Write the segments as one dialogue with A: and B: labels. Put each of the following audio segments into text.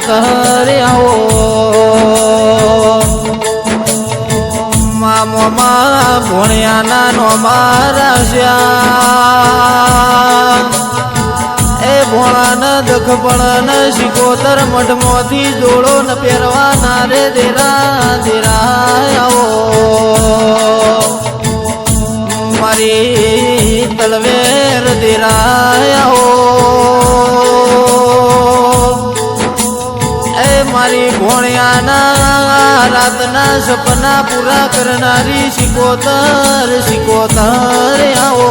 A: શિકોતર આવો મામોમાં ભોણિયાના નો મારા શ્યા એ ભોળાને દખ પણ શિકોતર મઢમાંથી જોડો ન પહેરવાના રે દેરા દેરા આવો મારી તલવેર દેરા આવો એ મારી ભોણિયાના રાતના સપના પૂરા કરનારી શિકોતર શિકોતર આવો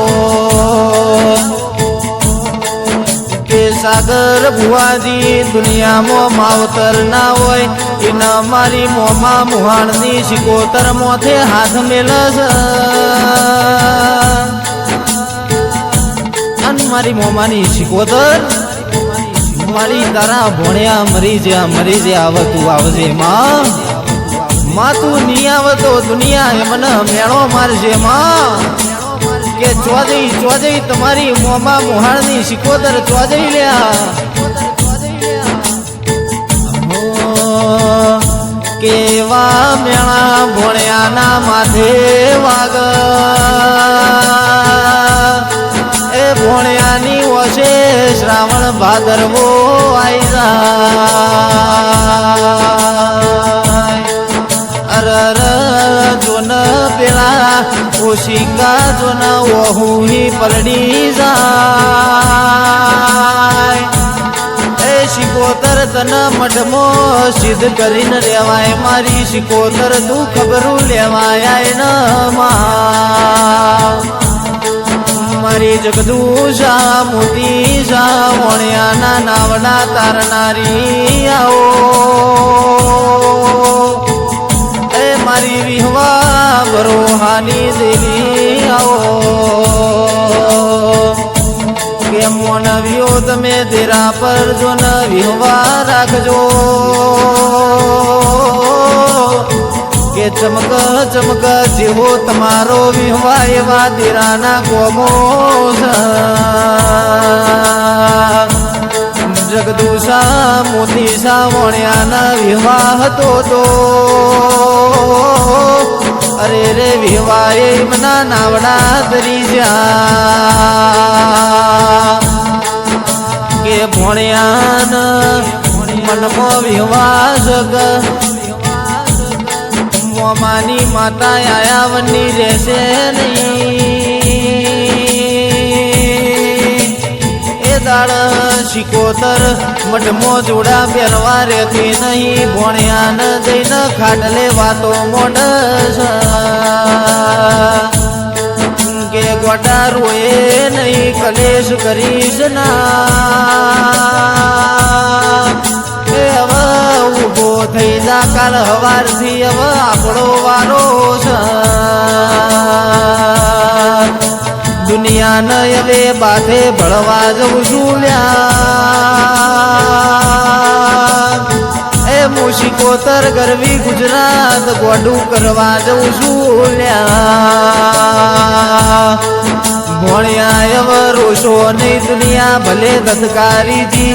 A: સાગર ભુવાજી દુનિયામાં માવતર ના હોય એના મારી મોમાં મુહાણની શિકોતર મોથે હાથ મેલસ અન મારી મોમાની શિકોતર મારી તારા ભોણ્યા મરી જ્યાં આવ તું આવજે માં તું નહીં આવ તો દુનિયા મને મેળો મારજે માં કે ચોજઈ તમારી મોમાં મોહાણની શિકોતર ચોજઈ લ્યા કેવા મેળા ભોણ્યાના માથે વાગ એ ભોણ્યાની ઓછે શ્રાવણ ભાદરવો આઈ જાય અરર જોન પેલા ઓશિકા જોન ઓહુની પલડી જાય એ શિકોતર તન મઢમો સિદ્ધ કરીને રેવાય મારી શિકોતર તું ખબરું લેવાય ન મારી જગદુશા મોતી શા વણ્યાના નાવડા તારનારી આવો મારી વિહવા બરોહાની દેવી આવો કે મોનવ્યો તમે તેરા પર જો ન વિહવા રાખજો કે ચમક ચમક જેવો તમારો વિહવા એવા તેરાના કોમો જગદુશા મોતી શા વણ્યાના વિવાહ હતો તો અરે રે વિવાહ મના નાવડા તરી જા કે ભોણ્યાન મનમો વિવાહ જગ મોમાની માતા આયાવની રહેશે નહીં દાળ શિકોતર મઢમો જોડા પહેરવા રહેતી નહીં ભોણ્યાન જઈને ખાટલે વાતો મોઢ કે ગોટા રોએ નહીં કલેશ કરીશ ના એ હવે ઊભો થઈ જા કાલ હવારથી હવે આપણો વારો છે દુનિયા ન હવે બાથે ભળવા જવું છું લ્યા એ શિકોતર ગરવી ગુજરાત ગોડું કરવા જવું છું લ્યા ભોણ્યા હવે રોશો નહીં દુનિયા ભલે ધતકારીજી